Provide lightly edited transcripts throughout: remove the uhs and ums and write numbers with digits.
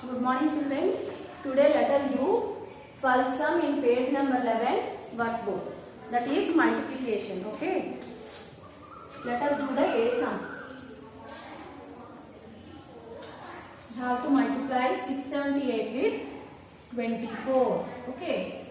Good morning children. Today let us do 12 sum in page number 11 workbook. That is multiplication. Okay. Let us do the A sum. You have to multiply 678 with 24. Okay.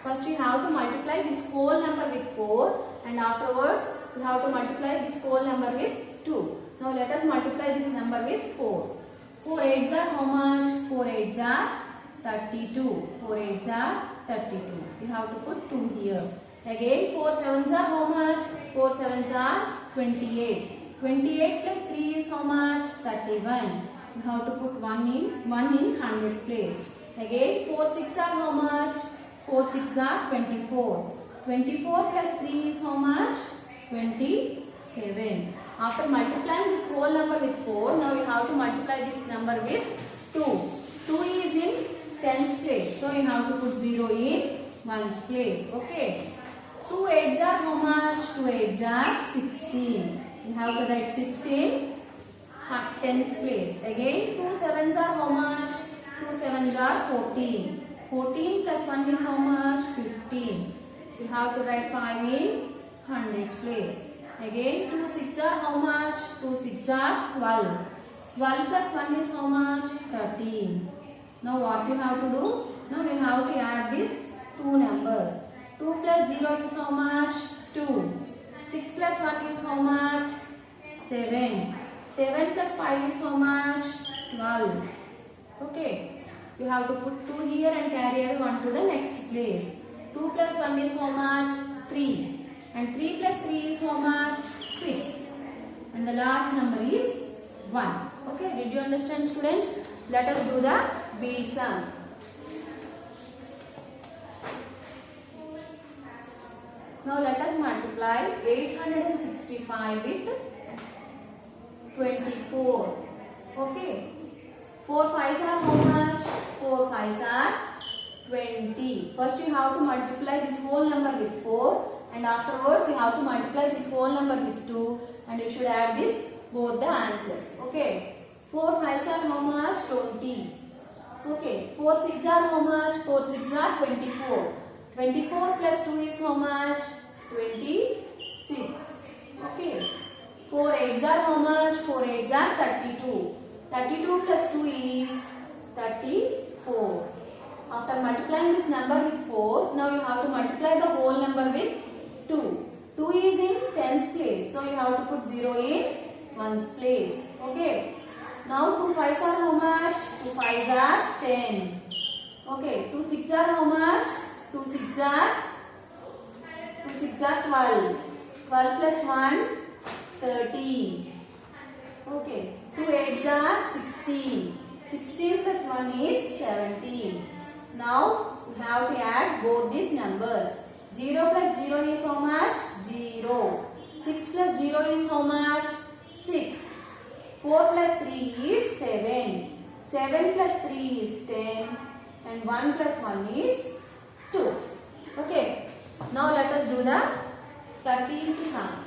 First you have to multiply this whole number with 4 and afterwards you have to multiply this whole number with 2. Now let us multiply this number with 4. 4 8s are how much? 4 8s are 32. 4 8s are 32. You have to put 2 here. Again 4 7s are how much? 4 7s are 28. 28 plus 3 is how much? 31. You have to put 1 in hundreds place. Again 4 6 are how much? 4 6 are 24. 24 plus 3 is how much? 27. After multiplying this whole number with 4, now you have to multiply this number with 2. 2 is in tens place. So you have to put 0 in ones place. Okay. 2 8s are how much? 2 8s are 16. You have to write 6 in tens place. Again 2 7s are how much? 2 7s are 14. 14 plus 1 is how much? 15. You have to write 5 in hundreds place. Again 2 6 are how much? 2 6 are 12. 12 plus 1 is how much? 13. Now what you have to do? Now you have to add these two numbers. 2 plus 0 is how much? 2. 6 plus 1 is how much? 7. 7 plus 5 is how much? 12. Okay. You have to put 2 here and carry everyone to the next place. 2 plus 1 is how much? 3. And 3 plus 3 is how much? 6. And the last number is 1. Okay, did you understand students? Let us do the B sum. Now let us multiply 865 with 24. Okay. 4 5s are how much? 4 5s are 20. First you have to multiply this whole number with 4. And afterwards you have to multiply this whole number with 2 and you should add this both the answers. Okay. 4 5s are how much? 20. Okay. 4 6s are how much? 4 6s are 24. 24 plus 2 is how much? 26. Okay. 4 8s are how much? 4 8s are 32. 32 plus 2 is 34. After multiplying this number with 4, now you have to multiply the whole number with 2. 2 is in tens place. So you have to put 0 in ones place. Okay. Now 2 5s are how much? 2 5s are 10. Okay. 2 6s are how much? 2 6s are 12. 12 plus 1, 13. Okay. 2 8s are 16. 16 plus 1 is 17. Now you have to add both these numbers. 0 plus 0 is how much? 0. 6 plus 0 is how much? 6. 4 plus 3 is 7. 7 plus 3 is 10. And 1 plus 1 is 2. Okay. Now let us do the 13th sum.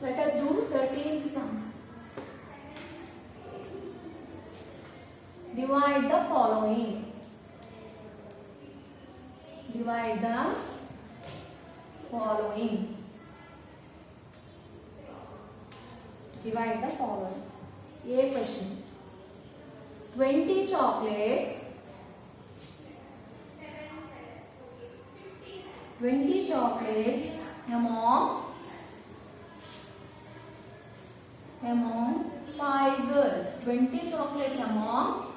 Let us do 13th sum. Divide the following. Divide the following. Divide the following. A question. 20 chocolates. 20 chocolates among 5 girls. 20 chocolates among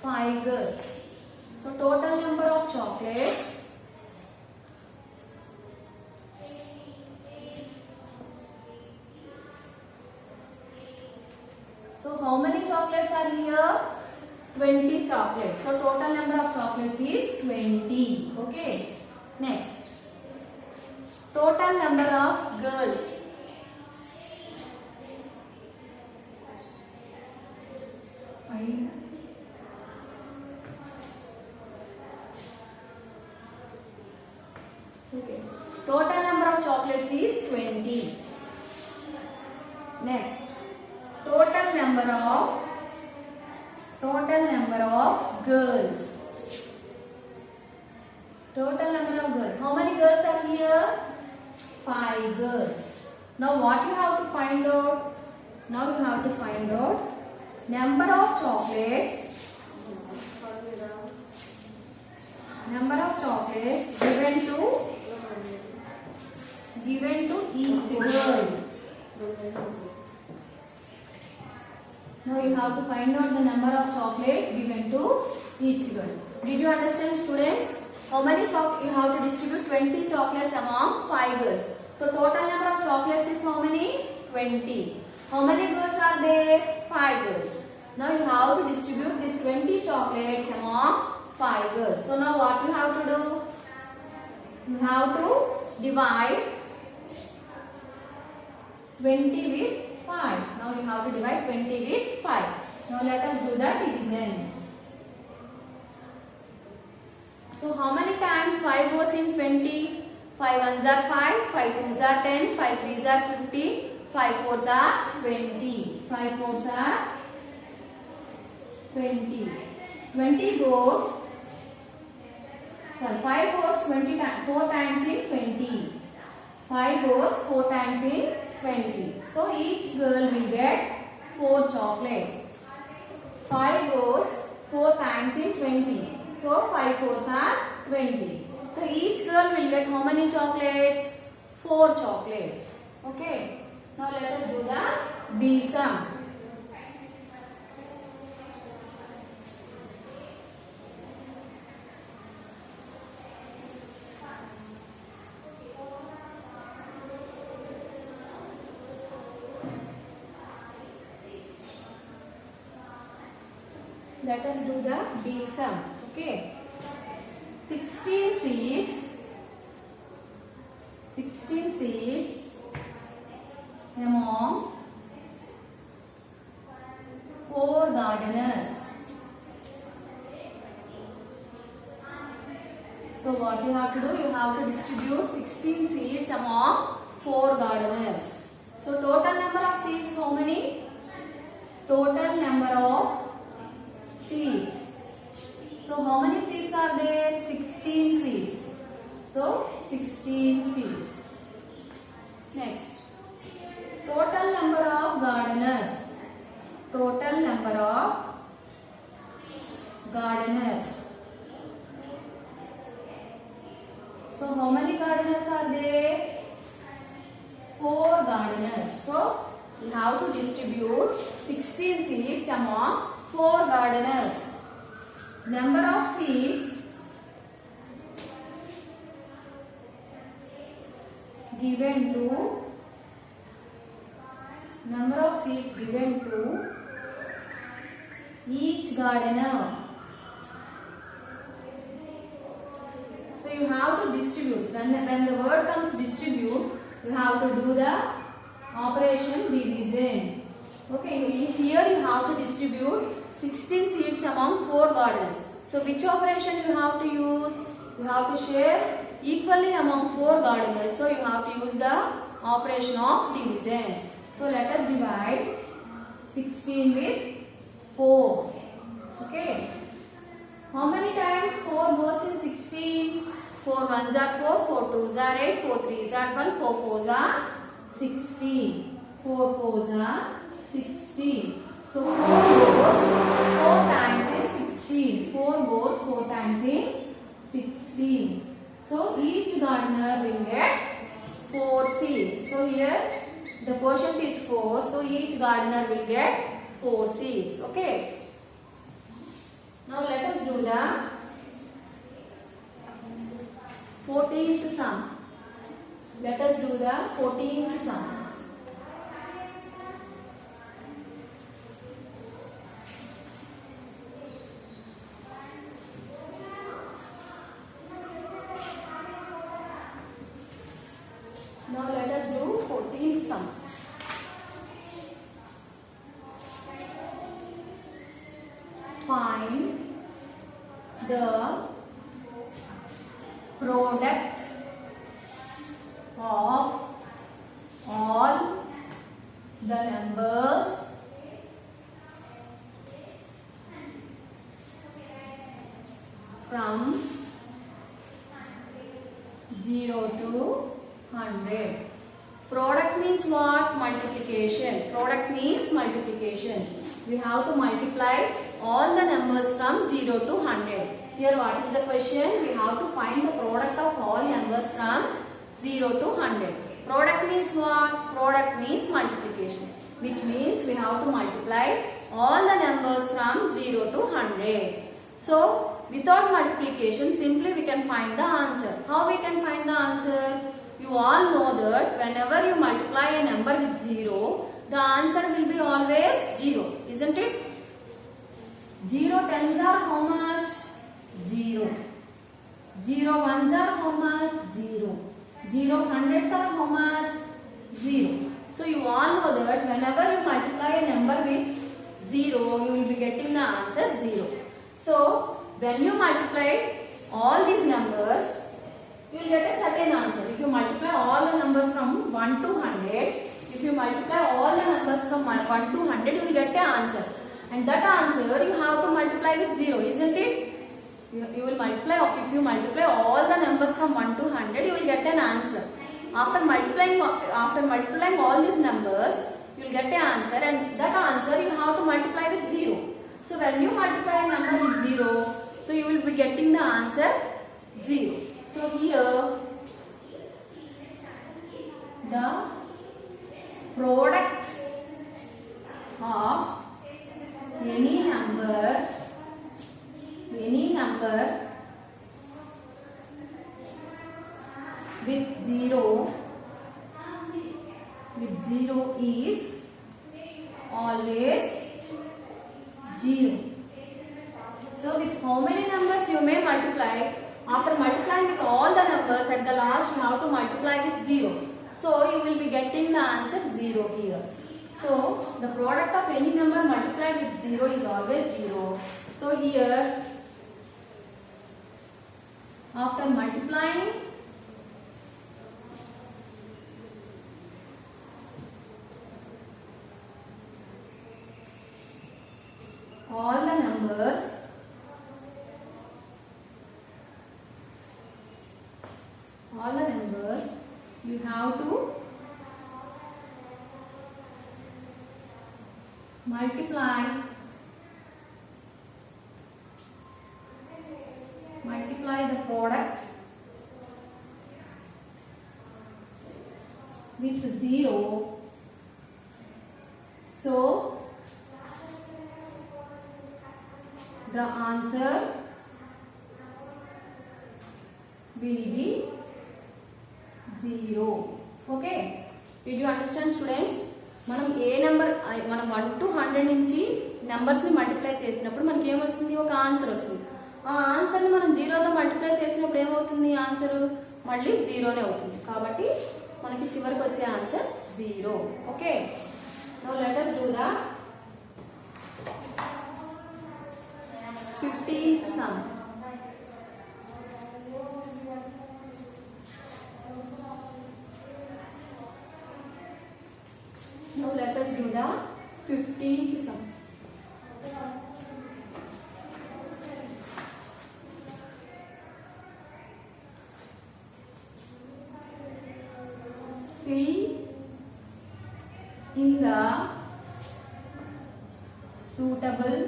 5 girls. So total number of chocolates So how many chocolates are here? 20 chocolates. So total number of chocolates is 20. Okay. Next. Total number of girls. Okay. Total number of chocolates is 20. Next, total number of girls. Total number of girls. How many girls are here? 5 girls. Now what you have to find out? Now you have to find out number of chocolates. Number of chocolates given to each girl. Now you have to find out the number of chocolates given to each girl. Did you understand, students? How many chocolates? You have to distribute 20 chocolates among 5 girls. So total number of chocolates is how many? 20. How many girls are there? 5 girls. Now you have to distribute these 20 chocolates among 5 girls. So now what you have to do? You have to divide 20 with 5. Now you have to divide 20 with 5. Now let us do the division. So how many times 5 goes in 20? 5 ones are 5, 5 twos are 10, 5 threes are 50, 5 fours are 20. 5 fours are 20. 20 goes, sorry, 5 goes 20 times, 4 times in 20. 5 goes 4 times in 20. So each girl will get 4 chocolates. 5 goes 4 times in 20. So 5 fours are 20. So each girl will get how many chocolates? 4 chocolates. Okay. Now let us do the B sum. Let us do the B sum. Okay. 16 seeds among 4 gardeners. So what you have to do? You have to distribute 16 seeds among 4 gardeners. So total number of seeds how many? Total number of seeds. So how many seeds are there? 16 seeds. So 16 seeds. Next, total number of gardeners. Total number of gardeners. So how many gardeners are there? 4 gardeners. So you have to distribute 16 seeds among 4 gardeners. Number of seeds given to each gardener. So you have to distribute. When the word comes distribute, you have to do the operation division. Okay, here you have to distribute 16 seeds among 4 gardeners. So which operation you have to use? You have to share equally among 4 gardeners. So you have to use the operation of division. So let us divide 16 with 4. Okay. How many times 4 goes in 16? 4 ones are 4, 4 twos are 8, 4 threes are 12, 4 fours are 16. 4 fours are 16. So 4 goes 4 times in 16. 4 goes 4 times in 16. So each gardener will get 4 seeds. So here the quotient is 4. So each gardener will get 4 seeds. Okay. Now let us do the 14th sum. Let us do the 14th sum. 15th sum. Find the product of all the numbers from 0 to 100. Product means what? Multiplication. Product means multiplication. We have to multiply all the numbers from 0 to 100. Here what is the question? We have to find the product of all numbers from 0 to 100. Product means what? Product means multiplication. Which means we have to multiply all the numbers from 0 to 100. So, without multiplication, simply we can find the answer. How we can find the answer? You all know that whenever you multiply a number with 0, the answer will be always 0, isn't it? 0 tens are how much? 0. 0 ones are how much? 0. 0 hundreds are how much? 0. So you all know that whenever you multiply a number with 0, you will be getting the answer 0. So when you multiply all these numbers, you will get a certain answer. If you multiply all the numbers from 1 to 100, if you multiply all the numbers from 1 to 100, you will get an answer. And that answer you have to multiply with 0, isn't it? You will multiply, if you multiply all the numbers from 1 to 100, you will get an answer. After multiplying all these numbers, you will get an answer, and that answer you have to multiply with 0. So when you multiply a number with 0, so you will be getting the answer 0. So here the product of any number with 0 is always 0. So with how many numbers you may multiply? After multiplying with all the numbers, at the last you have to multiply with 0. So you will be getting the answer 0 here. So the product of any number multiplied with 0 is always 0. So here, after multiplying all the numbers you have to multiply the product with 0. So the answer will be 0. Okay, did you understand, students? మనం ఏ number మనం 1 to 100 నుంచి numbers ని multiply చేసినప్పుడు మనకి ఏమొస్తుంది? ఒక answer వస్తుంది. ఆ ఆన్సర్ ని మనం 0 తో మల్టిప్లై చేసినప్పుడు ఏమవుతుంది? ఆన్సర్ మళ్ళీ 0 నే అవుతుంది. కాబట్టి మనకి చివరికి వచ్చే answer 0. Okay, now let us do the 15th sum. Now let us do the 15th sum. Fill in the suitable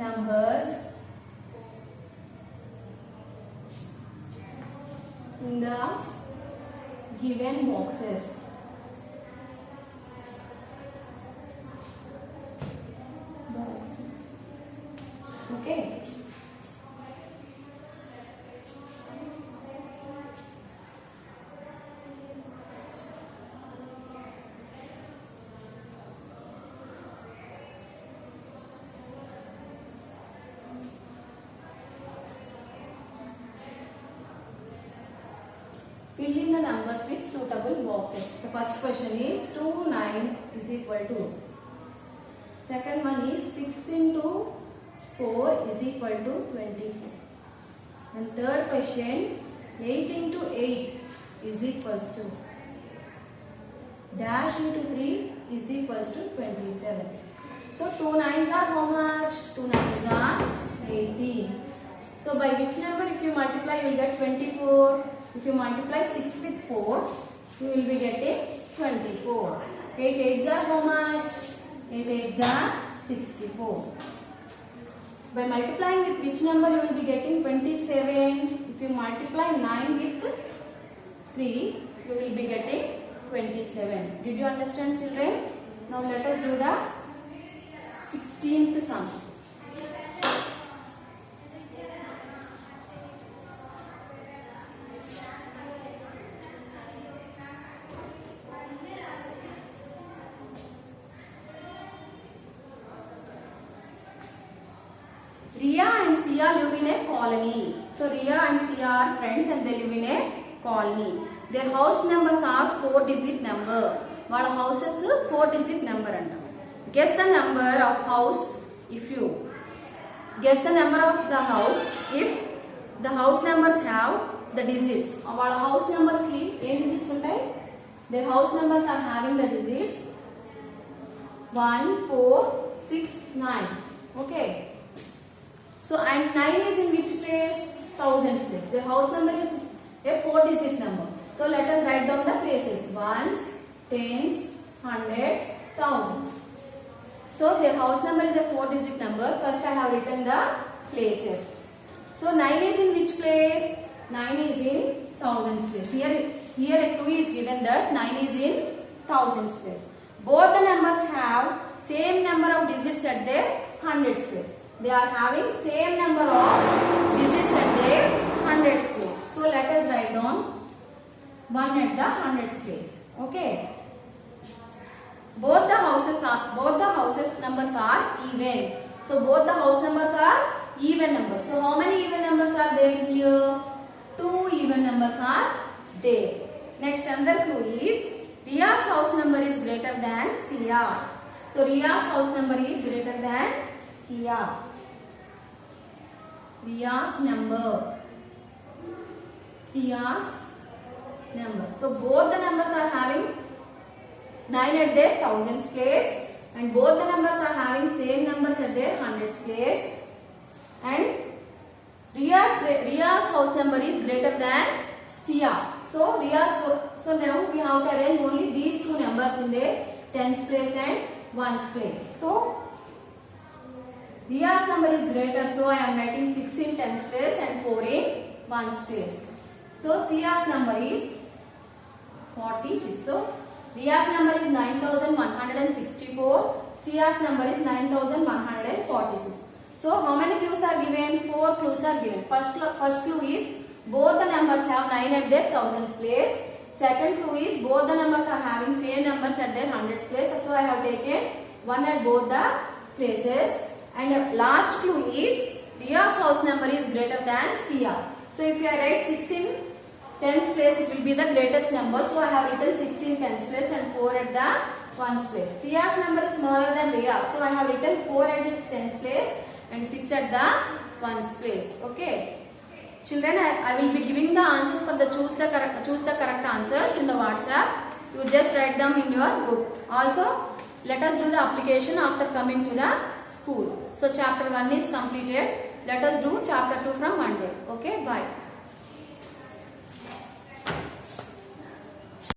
numbers in the given boxes. Okay. Fill in the numbers with suitable boxes. The first question is 2 9s is equal to. Second one is 6 into 4 is equal to 24. And third question, 8 into 8 is equals to. Dash into 3 is equals to 27. So 2 9s are how much? 2 9s are 18. So by which number if you multiply you will get 24. If you multiply 6 with 4 you will be getting 24. 8 8s are how much? 8 8s are 64. By multiplying with which number you will be getting 27. If you multiply 9 with 3 you will be getting 27. Did you understand, children? Now let us do the 16th sum. Ria and Sia live in a colony. So Ria and Sia are friends and they live in a colony. Their house numbers are 4-digit number. వాళ్ళ houses 4-digit number అంట. Guess the number of house if you guess the number of the house if the house numbers have the digits. వాళ్ళ house numbers కి ఏ digits ఉంటాయి? Their house numbers are having the digits 1 4 6 9. Okay. So and 9 is in which place? Thousands place. Their house number is a 4-digit number. So let us write down the places. Ones, tens, hundreds, thousands. So their house number is a 4-digit number. First I have written the places. So 9 is in which place? 9 is in thousands place. Here a clue is given that 9 is in thousands place. Both the numbers have same number of digits at their hundreds place. They are having same number of digits at their hundreds place. So let us write down 1 at the hundreds place. Okay. Both the houses numbers are even. So both the house numbers are even numbers. So how many even numbers are there here? 2 even numbers are there. Next another clue is Ria's house number is greater than Sia. So Ria's house number is greater than Sia. Ria's number. Sia's number. So both the numbers are having 9 at their thousands place and both the numbers are having same numbers at their hundreds place and Ria's house number is greater than Sia. So now we have to arrange only these two numbers in their tens place and ones place. So Ria's number is greater, so I am writing 6 in tens place and 4 in ones place. So Sia's number is 46. So Ria's number is 9164. Sia's number is 9146. So how many clues are given? 4 clues are given. First clue is both the numbers have 9 at their thousands place. Second clue is both the numbers are having same numbers at their hundreds place. So I have taken 1 at both the places. And last clue is Ria's house number is greater than Sia. So if I write 6 in tens place, it will be the greatest number. So I have written 6 in tens place and 4 at the ones place. Sia's number is smaller than Ria. So I have written 4 at its tens place and 6 at the ones place. Okay. Children, I will be giving the answers for the choose the correct answers in the WhatsApp. You just write them in your book. Also, let us do the application after coming to the school. So chapter 1 is completed. Let us do chapter 2 from Monday. Okay, bye.